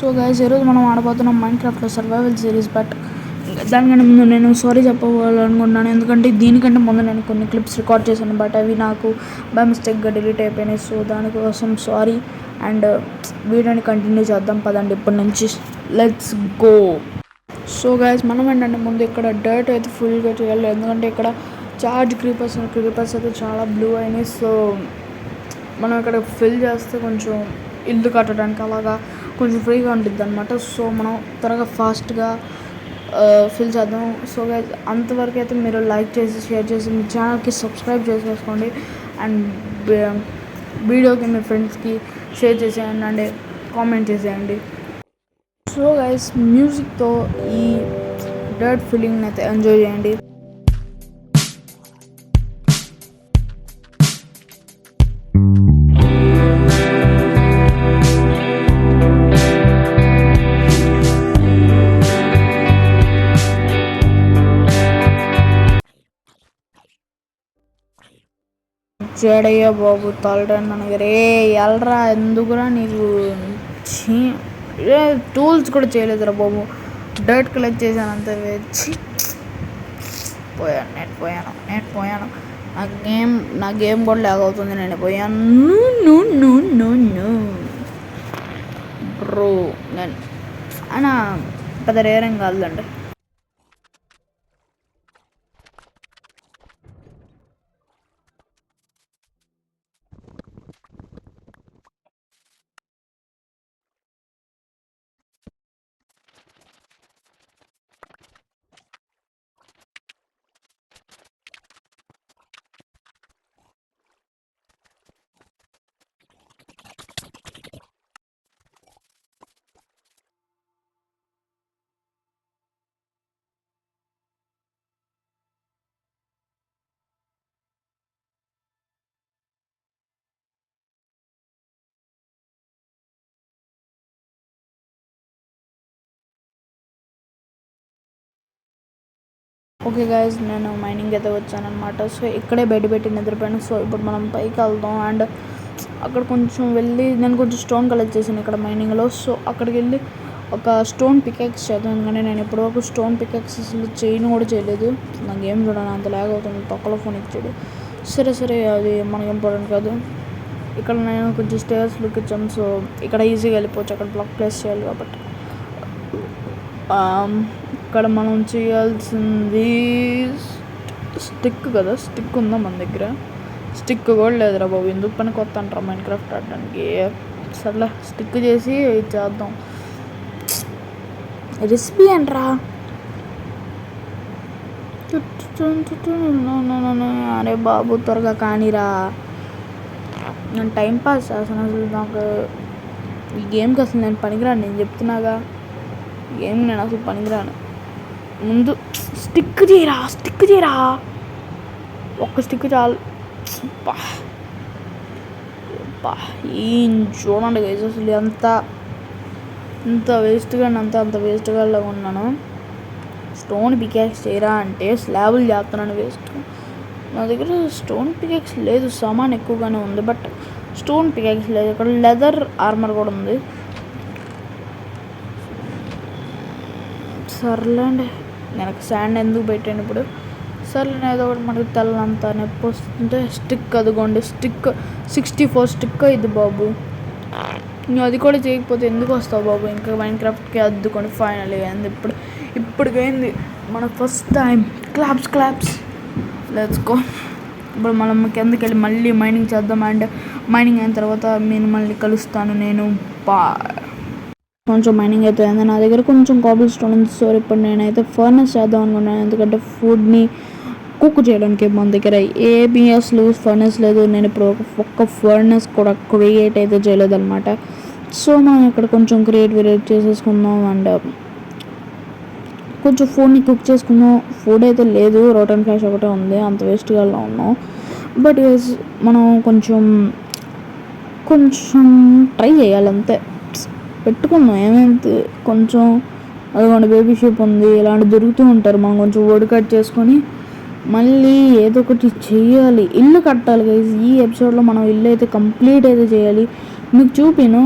So guys ఈరోజు మనం ఆడబోతున్నాం మైన్క్రాఫ్ట్లో survival series. But దానికంటే ముందు నేను సారీ చెప్పాలనుకుంటున్నాను, ఎందుకంటే దీనికంటే ముందు నేను కొన్ని క్లిప్స్ రికార్డ్ చేశాను, బట్ అవి నాకు బై మిస్టేక్గా డిలీట్ అయిపోయినాయి. సో దానికోసం సారీ. అండ్ వీడియోని కంటిన్యూ చేద్దాం పదండి ఇప్పటి నుంచి. Let's go. సో గైస్ మనం ఏంటంటే ముందు ఇక్కడ డర్ట్ అయితే ఫుల్గా చేయాలి, ఎందుకంటే ఇక్కడ చార్జ్ క్రీపర్స్ అయితే చాలా బ్లూ అయినాయి. సో మనం ఇక్కడ ఫిల్ చేస్తే కొంచెం ఇల్లు కట్టడానికి అలాగా కొంచెం ఫ్రీగా ఉంటుంది అనమాట. సో మనం త్వరగా ఫాస్ట్గా ఫిల్ చేద్దాం. సో గైస్ అంతవరకు అయితే మీరు లైక్ చేసి షేర్ చేసి మీ ఛానల్కి సబ్స్క్రైబ్ చేసేసుకోండి. అండ్ వీడియోకి మీ ఫ్రెండ్స్కి షేర్ చేసేయండి అండ్ కామెంట్ చేసేయండి. సో గైస్ మ్యూజిక్తో ఈ డర్ట్ ఫీలింగ్ని అయితే ఎంజాయ్ చేయండి. చెడయ్యా బాబు తలటండి ನನಗೆ రే ఎల్రా ఎందుకురా నీకు టూల్స్ కూడా చేయలేదురా బాబు. డర్ట్ కలెక్ట్ చేశాను అంతే. వచ్చి పోయాను. నా గేమ్ కూడా లాగ్ అవుతుంది. నేను పోయాను బ్రో. నేను అయినా పెద్ద రేరేం కాదులండి. ఓకే గైజ్ నేను మైనింగ్ అయితే వచ్చానమాట. సో ఇక్కడే బయట పెట్టి నిద్రపోయాను. సో ఇప్పుడు మనం పైకి వెళ్దాం. అండ్ అక్కడ కొంచెం వెళ్ళి నేను కొంచెం స్టోన్ కలెక్ట్ చేశాను ఇక్కడ మైనింగ్లో. సో అక్కడికి వెళ్ళి ఒక స్టోన్ పికాక్స్ చేద్దాం, ఎందుకంటే నేను ఇప్పటివరకు స్టోన్ పికాక్సెస్ చేయను కూడా చేయలేదు. నా గేమ్ చూడాలి అంత లాగ్ అవుతుంది, తొక్కలో ఫోన్ ఇచ్చాడు. సరే అది మనకి ఇంపార్టెంట్ కాదు. ఇక్కడ నేను కొంచెం స్టేర్స్ లుక్ ఇచ్చాను. సో ఇక్కడ ఈజీగా వెళ్ళిపోవచ్చు, అక్కడ బ్లాక్ ప్లేస్ చేయాలి కాబట్టి. ఇక్కడ మనం చేయాల్సింది స్టిక్ కదా. స్టిక్ ఉందా మన దగ్గర? స్టిక్ కూడా లేదురా బాబు. ఎందుకు పని కొత్త అంటారా మైన్క్రాఫ్ట్ ఆడడానికి? సర్లే స్టిక్ చేసి చేద్దాం. రెసిపీ అంటారా? అరే బాబు త్వరగా కానీరా. నేను టైంపాస్ చేస్తాను. అసలు నాకు ఈ గేమ్కి అసలు నేను పనికిరాను. నేను చెప్తున్నాగా గేమ్ నేను అసలు పనికిరాను. ముందు స్టిక్ చేయరా. ఒక్క స్టిక్ చాలు. ఏం చూడండి గైస్, అసలు అంత వేస్ట్గా ఉన్నాను. స్టోన్ పికాక్స్ చేయరా అంటే స్లాబులు చేస్తున్నాను వేస్ట్. నా దగ్గర స్టోన్ పికాక్స్ లేదు, సామాన్ ఎక్కువగానే ఉంది, బట్ స్టోన్ పికాక్స్ లేదు. ఇక్కడ లెదర్ ఆర్మర్ కూడా ఉంది. సర్లేండి, నేను శాండ్ ఎందుకు పెట్టాను ఇప్పుడు. సర్లే ఏదో ఒకటి మనకి తెల్లంతా నొప్పి వస్తుంటే స్టిక్ అదిగోండి. స్టిక్ 64 స్టిక్ ఇది బాబు. నువ్వు అది కూడా చేయకపోతే ఎందుకు వస్తావు బాబు? ఇంకా మైన్క్రాఫ్ట్కి అద్దుకొని ఫైనల్ అయింది. ఇప్పటికైంది మన first time. Claps let's go. ఇప్పుడు మనం కిందకి వెళ్ళి మళ్ళీ మైనింగ్ చేద్దాం. అండ్ మైనింగ్ అయిన తర్వాత నేను మళ్ళీ కలుస్తాను. నేను కొంచెం మైనింగ్ అయితే అయింది. నా దగ్గర కొంచెం కాబుల్ స్టోన్ ఉంది. సో ఇప్పుడు నేనైతే ఫర్నెస్ చేద్దాం అనుకున్నాను, ఎందుకంటే ఫుడ్ని కుక్ చేయడానికి మన దగ్గర ఏబిఎస్ ఫర్నెస్ లేదు. నేను ఇప్పుడు ఒక్క ఫర్నెస్ కూడా క్రియేట్ అయితే చేయలేదన్నమాట. సో మనం ఇక్కడ కొంచెం క్రియేట్ చేసేసుకుందాం. అండ్ కొంచెం ఫుడ్ని కుక్ చేసుకుందాం. ఫుడ్ అయితే లేదు, రోటన్ ఫ్లాష్ ఒకటే ఉంది, అంత వేస్ట్గా ఉన్నాం. బట్ మనం కొంచెం ట్రై చేయాలి అంతే. పెట్టుకుందాం ఏమైంది. కొంచెం అదిగోండి బేబీ షేప్ ఉంది, ఇలాంటి దొరుకుతూ ఉంటారు. మనం కొంచెం ఓడి కట్ చేసుకొని మళ్ళీ ఏదో ఒకటి చేయాలి. ఇల్లు కట్టాలి గైస్. ఈ ఎపిసోడ్లో మనం ఇల్లు అయితే కంప్లీట్ అయితే చేయాలి. మీకు చూపిను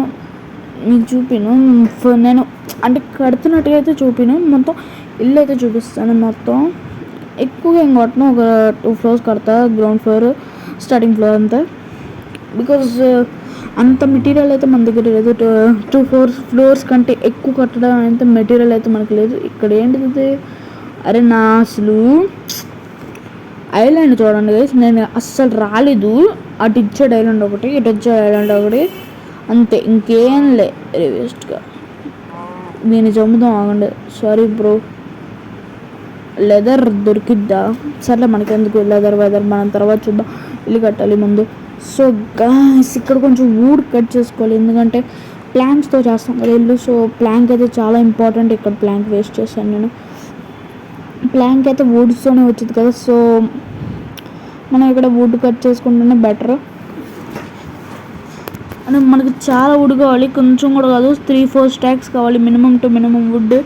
మీకు చూపిను నేను అంటే కడుతున్నట్టుగా అయితే చూపిను, మొత్తం ఇల్లు అయితే చూపిస్తాను. మొత్తం ఎక్కువగా ఏం కొట్టను, ఒక 2 ఫ్లోర్స్ కడతా, గ్రౌండ్ ఫ్లోర్ స్టార్టింగ్ ఫ్లోర్ అంతా. బికాజ్ అంత మెటీరియల్ అయితే మన దగ్గర లేదు. 2 ఫ్లోర్స్ కంటే ఎక్కువ కట్టడం అయితే మెటీరియల్ అయితే మనకు లేదు. ఇక్కడ ఏంటిది, అరే నా అసలు ఐలాండ్ చూడండి గైస్, నేను అస్సలు రాలేదు. అటు ఇచ్చాడు ఐలాండ్ ఒకటి, ఇటు వచ్చాడు ఐలాండ్ ఒకటి, అంతే, ఇంకేం లే. వేస్ట్గా దీన్ని చంపుదాం, ఆగండి. సారీ బ్రో, లెదర్ దొరికిద్దా? సర్లే మనకెందుకు లెదర్ మనం తర్వాత చూద్దాం, ఇల్లు కట్టాలి ముందు. సో గాయ్స్ ఇక్కడ కొంచెం వుడ్ కట్ చేసుకోవాలి, ఎందుకంటే ప్లాంక్స్తో చేస్తాం కదా ఇల్లు. సో ప్లాంక్ అయితే చాలా ఇంపార్టెంట్. ఇక్కడ ప్లాంక్ వేస్ట్ చేశాను నేను. ప్లాంక్ అయితే వుడ్స్తోనే వచ్చింది కదా, సో మనం ఇక్కడ వుడ్ కట్ చేసుకుంటేనే బెటర్. అంటే మనకి చాలా వుడ్ కావాలి, కొంచెం కూడా కాదు, 3-4 స్టాక్స్ కావాలి minimum to minimum wood.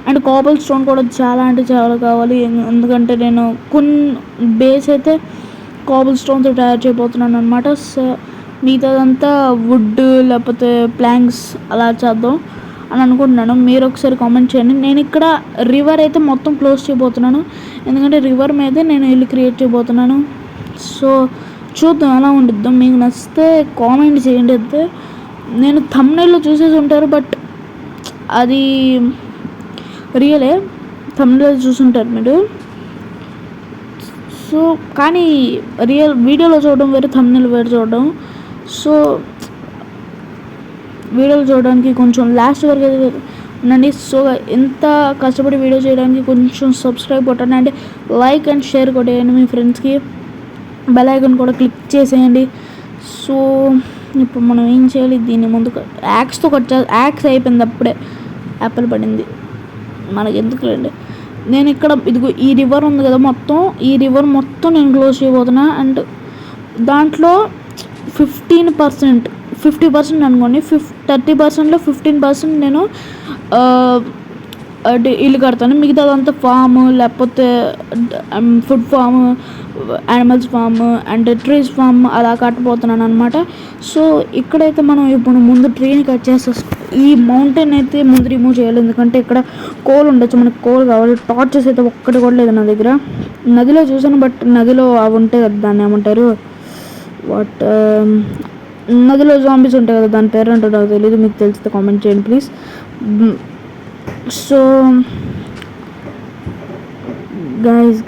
And cobble stone కూడా చాలా అంటే చాలా కావాలి, ఎందుకంటే నేను కొన్ని బేస్ అయితే కాబుల్ స్టోన్తో తయారు చేయబోతున్నాను అనమాట. సో మిగతాదంతా వుడ్ లేకపోతే ప్లాంక్స్ అలా చేద్దాం అని అనుకుంటున్నాను. మీరు ఒకసారి కామెంట్ చేయండి. నేను ఇక్కడ రివర్ అయితే మొత్తం క్లోజ్ చేయబోతున్నాను, ఎందుకంటే రివర్ మీదే నేను ఇల్లు క్రియేట్ చేయబోతున్నాను. సో చూద్దాం ఎలా ఉండిద్దాం. మీకు నచ్చితే కామెంట్ చేయండి. అయితే నేను థంబ్నెయిల్లో చూసేసి ఉంటారు, బట్ అది రియలే, థంబ్నెయిల్లో చూసుంటారు మీరు. సో కానీ రియల్ వీడియోలో చూడడం వేరే, థంబ్నెయిల్ వేరే చూడడం. సో వీడియోలు చూడడానికి కొంచెం లాస్ట్ వరకు ఉండండి. సో ఎంత కష్టపడి వీడియో చేయడానికి కొంచెం సబ్స్క్రైబ్ కొట్టండి, అంటే లైక్ అండ్ షేర్ కొట్టేయండి మీ ఫ్రెండ్స్కి, బెల్ ఐకాన్ కూడా క్లిక్ చేసేయండి. సో ఇప్పుడు మనం ఏం చేయాలి, దీన్ని ముందు యాక్స్తో కట్ చేయాలి. యాక్స్ అయిపోయింది, అప్పుడే యాపిల్ పడింది, మనకి ఎందుకులేండి. నేను ఇక్కడ ఇదిగో ఈ రివర్ ఉంది కదా, మొత్తం ఈ రివర్ మొత్తం నేను క్లోజ్ చేయబోతున్నా. అండ్ దాంట్లో 50% అనుకోండి, 30%లో 15% నేను ఇల్లు కడతాను. మిగతాదంతా ఫామ్, లేకపోతే food farm, animals farm and trees farm అలా కట్టబోతున్నాను అనమాట. సో ఇక్కడైతే మనం ఇప్పుడు ముందు ట్రీని కట్ చేసేస్తాం. ఈ మౌంటైన్ అయితే ముందు రిమూవ్ చేయాలి, ఎందుకంటే ఇక్కడ కోల్ ఉండొచ్చు, మనకు కోల్ కావాలి. టార్చెస్ అయితే ఒక్కటి కూడా లేదు నా దగ్గర. నదిలో చూసాను, బట్ నదిలో అవి ఉంటాయి కదా, దాన్ని ఏమంటారు, వాట్ నదిలో జాంబీస్ ఉంటాయి కదా, దాని పేరు అంటే నాకు తెలియదు, మీకు తెలిస్తే కామెంట్ చేయండి ప్లీజ్. సో గైస్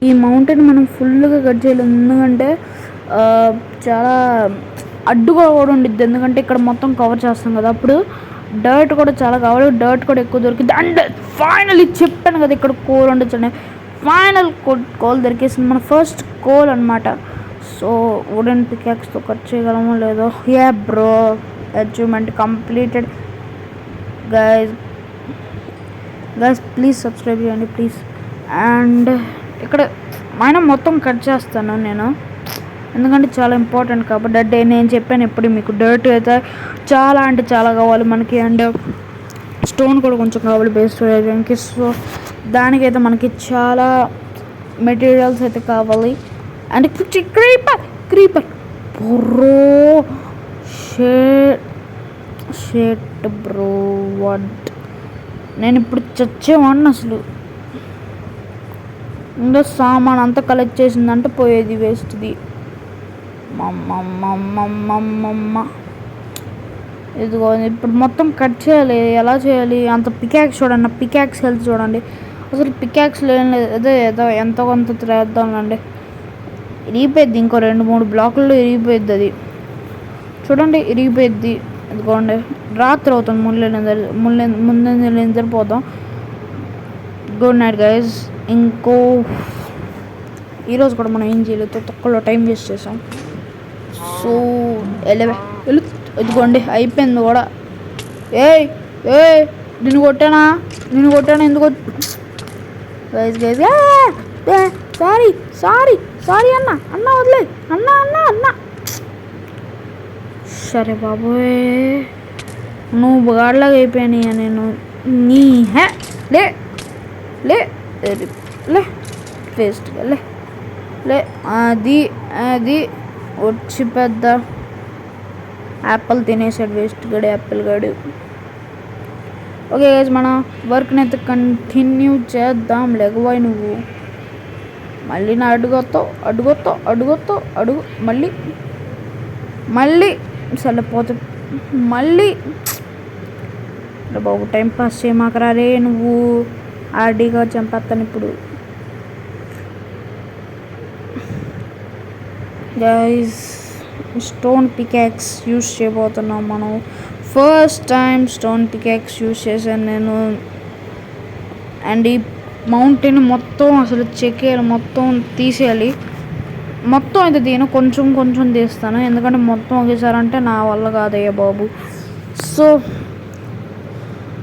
ఈ మౌంటైన్ మనం ఫుల్గా కట్ చేయలేము, ఎందుకంటే చాలా అడ్డుగా కూడా ఉండిద్ది, ఎందుకంటే ఇక్కడ మొత్తం కవర్ చేస్తాం కదా. అప్పుడు డర్ట్ కూడా చాలా కావాలి, డర్ట్ కూడా ఎక్కువ దొరికింది. అండ్ ఫైనల్లీ చెప్పాను కదా ఇక్కడ కోల్ ఉండొచ్చు, ఫైనల్ కోల్ దొరికేసింది, మన ఫస్ట్ కోల్ అనమాట. సో వుడెన్ పికాక్స్తో కట్ చేయగలమో లేదో. Yeah bro, achievement completed. Guys please subscribe చేయండి ప్లీజ్. అండ్ ఇక్కడ మొత్తం కట్ చేస్తాను నేను, ఎందుకంటే చాలా ఇంపార్టెంట్ కాబట్టి. నేను చెప్పాను ఎప్పుడు మీకు, డర్ట్ అయితే చాలా అంటే చాలా కావాలి మనకి, అండ్ స్టోన్ కూడా కొంచెం కావాలి బేస్ చేయడానికి. సో దానికైతే మనకి చాలా మెటీరియల్స్ అయితే కావాలి. And creeper bro, shit bro, what, నేను ఇప్పుడు చచ్చేవాడిని అసలు. ఇంకా సామాన్ అంతా కలెక్ట్ చేసిందంటే పోయేది వేస్ట్ది. మమ్మ ఇదిగో ఇప్పుడు మొత్తం కట్ చేయాలి. ఎలా చేయాలి, అంత పికాక్స్ చూడండి, పికాక్స్ హెల్త్ చూడండి, అసలు పికాక్స్లో ఏం లేదు. ఏదో ఎంతో కొంత తిరేద్దాంలండి. ఇరిగిపోయిద్ది, ఇంకో 2-3 బ్లాకుల్లో ఇరిగిపోయిద్ది అది చూడండి, ఇరిగిపోయిద్ది. ఇదిగోండి రాత్రి అవుతుంది, ముందే నిద్రపోతాం. Good night guys. ఇంకో ఈరోజు కూడా మనం ఏం చేయలేదు, తక్కువలో టైం వేస్ట్ చేసాం. సో ఇదిగోండి అయిపోయింది కూడా. నిన్ను కొట్టానా ఎందుకు? గైజ్ సారీ అన్న వదిలే అన్న. సరే బాబోయ్, నువ్వు గాడిలాగా అయిపోయాను నేను. నీ లే వేస్ట్గా లే అది వచ్చి పెద్ద యాపిల్ తినేసాడు వేస్ట్ గడు యాపిల్ గడు. ఓకే గైస్, మన వర్క్ని అయితే కంటిన్యూ చేద్దాం. లెగవాయి నువ్వు మళ్ళీ నా అడుగు మళ్ళీ సరిపోతే మళ్ళీ బాబు టైం పాస్ చేయమాకరా రే నువ్వు. ఆర్డీగా చంపేస్తాను ఇప్పుడు. గైస్, స్టోన్ పికాక్స్ యూస్ చేయబోతున్నాం మనం. First time stone peacocks use చేశాను నేను. అండ్ ఈ మౌంటైన్ మొత్తం అసలు చెక్కేయాలి, మొత్తం తీసేయాలి. మొత్తం అయితే దీని కొంచెం తీస్తాను, ఎందుకంటే మొత్తం ఒకేసారి అంటే నా వల్ల కాదయ్యా బాబు. సో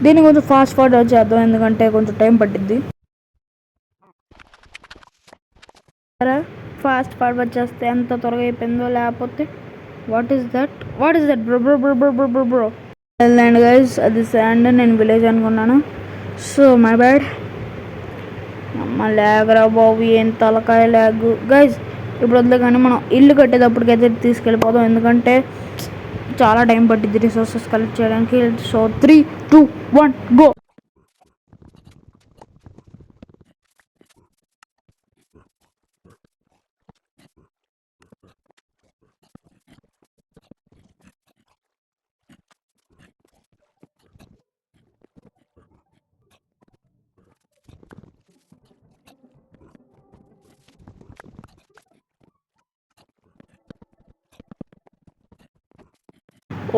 దీన్ని కొంచెం ఫాస్ట్ ఫార్వర్డ్ చేద్దాం, ఎందుకంటే కొంచెం టైం పట్టిద్ది. ఫాస్ట్ ఫార్వర్డ్ చేస్తే ఎంత త్వరగా అయిపోయిందో. లేకపోతే what is that bro. And guys, అది శాండ్, నేను విలేజ్ అనుకున్నాను. So my bad. అమ్మ లేగరా బాబు, ఏం తలకాయ లేగు. గైస్ ఇప్పుడు వద్దు, కానీ మనం ఇల్లు కట్టేటప్పటికైతే తీసుకెళ్ళిపోదాం, ఎందుకంటే చాలా టైం పట్టిద్ది రిసోర్సెస్ కలెక్ట్ చేయడానికి. So 3, 2, 1 go.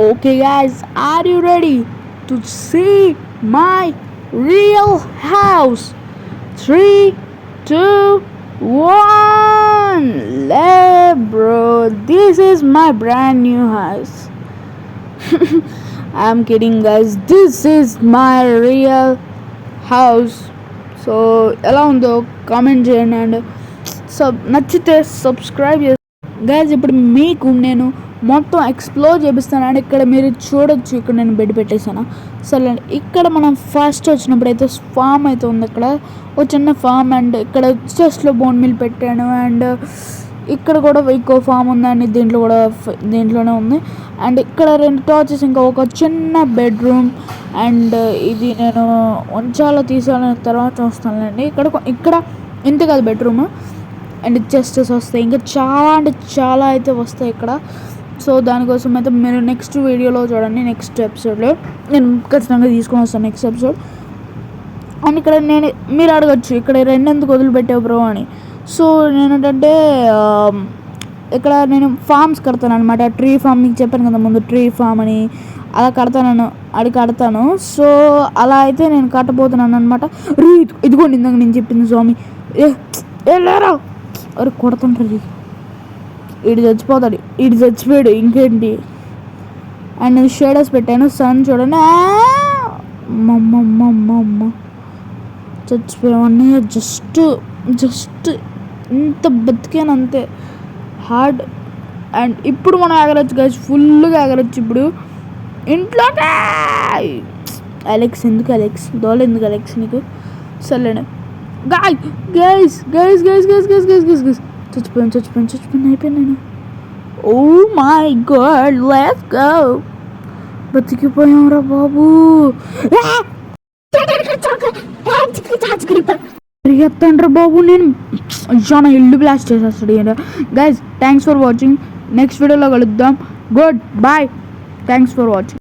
Okay guys, are you ready to see my real house? 3, 2, 1. Bro, this is my brand new house. I'm kidding guys, this is my real house. So ఎలా ఉందో comment చేయండి, and నచ్చితే subscribe చేయండి. Guys ఇప్పుడు మీకు నేను మొత్తం explore చేపిస్తాను. అండ్ ఇక్కడ మీరు చూడొచ్చు, ఇక్కడ నేను బెడ్ పెట్టేశాను. సరే, ఇక్కడ మనం ఫస్ట్ వచ్చినప్పుడు అయితే ఫామ్ అయితే ఉంది. ఇక్కడ ఒక చిన్న ఫామ్, అండ్ ఇక్కడ చెస్ట్లో బోన్ మిల్ పెట్టాను. అండ్ ఇక్కడ కూడా ఇంకో ఫామ్ ఉందండి, దీంట్లోనే ఉంది. అండ్ ఇక్కడ 2 టార్చెస్, ఇంకా ఒక చిన్న బెడ్రూమ్. అండ్ ఇది నేను చాలా తీసాలని తర్వాత చూస్తానులేండి. ఇక్కడ ఇంత కాదు బెడ్రూమ్, అండ్ చెస్టెస్ వస్తాయి, ఇంకా చాలా అయితే వస్తాయి ఇక్కడ. సో దానికోసం అయితే మీరు నెక్స్ట్ వీడియోలో చూడండి, నెక్స్ట్ ఎపిసోడ్లో నేను ఖచ్చితంగా తీసుకొని వస్తాను నెక్స్ట్ ఎపిసోడ్. అండ్ ఇక్కడ మీరు అడగచ్చు, ఇక్కడ 2 ఎందుకు వదిలిపెట్టావు బ్రో అని. సో నేనేంటంటే ఇక్కడ నేను ఫామ్స్ కడతాను అనమాట. ట్రీ ఫామ్ మీకు చెప్పాను కదా ముందు, ట్రీ ఫామ్ అని అలా కడతాను. సో అలా అయితే నేను కట్టబోతున్నాను అనమాట. ఇదిగోండి ఇందాక నేను చెప్పింది స్వామి. లేరా అరే కొడుతుంటారు, ఇటు చచ్చిపోయాడు ఇంకేంటి. అండ్ నేను షేడర్స్ పెట్టాను. సన్ చూడండి, అమ్మ చచ్చిపోయామని జస్ట్ ఇంత బతికాను అంతే. హార్డ్. అండ్ ఇప్పుడు మనం ఎగరొచ్చు గైస్, ఫుల్గా ఎగరొచ్చు ఇప్పుడు ఇంట్లో. అలెక్స్ దోళ ఎందుకు అలెక్స్ నీకు? సర్లేండి. గైస్ చచ్చిపోయాను అయిపోయాను నేను. Oh my god, let's go. బతికిపోయాం రా బాబు. పరిగెత్తండ్రా బాబు, నేను చాలా ఇల్లు బ్లాస్ట్ చేసేస్తాడు. Guys thanks for watching, next వీడియోలో కలుద్దాం. Good bye, thanks for watching.